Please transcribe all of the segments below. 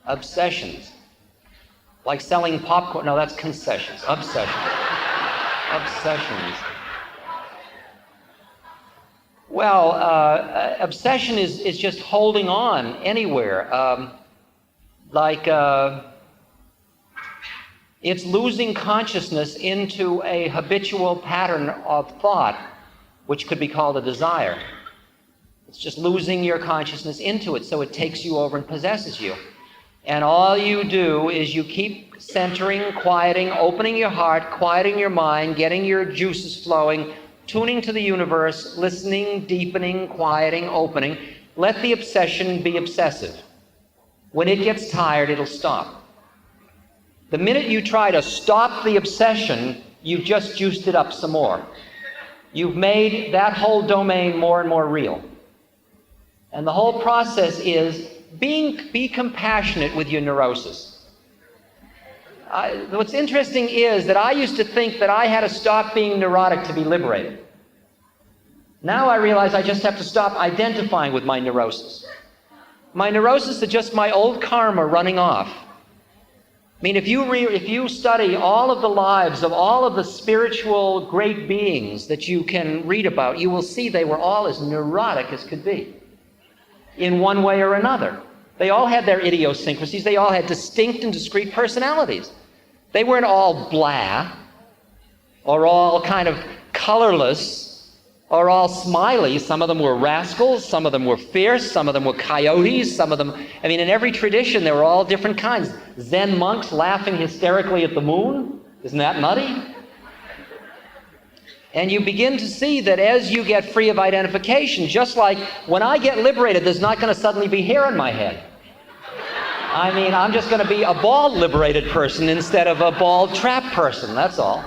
Obsessions. Like selling popcorn. No, that's concessions. Obsessions. Obsessions. Well, obsession is just holding on anywhere. It's losing consciousness into a habitual pattern of thought, which could be called a desire. It's just losing your consciousness into it, so it takes you over and possesses you. And all you do is you keep centering, quieting, opening your heart, quieting your mind, getting your juices flowing, tuning to the universe, listening, deepening, quieting, opening. Let the obsession be obsessive. When it gets tired, it'll stop. The minute you try to stop the obsession, you've just juiced it up some more. You've made that whole domain more and more real. And the whole process is be compassionate with your neurosis. What's interesting is that I used to think that I had to stop being neurotic to be liberated. Now I realize I just have to stop identifying with my neurosis. My neurosis is just my old karma running off. I mean, if you study all of the lives of all of the spiritual great beings that you can read about, you will see they were all as neurotic as could be, in one way or another. They all had their idiosyncrasies. They all had distinct and discrete personalities. They weren't all blah, or all kind of colorless, or all smiley. Some of them were rascals, some of them were fierce, some of them were coyotes, some of them, I mean, in every tradition there were all different kinds. Zen monks laughing hysterically at the moon. Isn't that nutty? And you begin to see that as you get free of identification, just like when I get liberated, there's not going to suddenly be hair on my head. I mean, I'm just going to be a bald liberated person instead of a bald trapped person, that's all.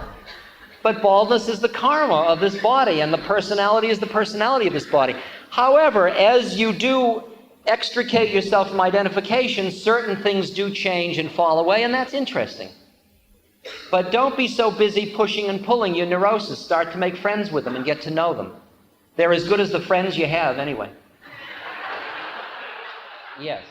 But baldness is the karma of this body, and the personality is the personality of this body. However, as you do extricate yourself from identification, certain things do change and fall away, and that's interesting. But don't be so busy pushing and pulling your neurosis. Start to make friends with them and get to know them. They're as good as the friends you have anyway. Yes.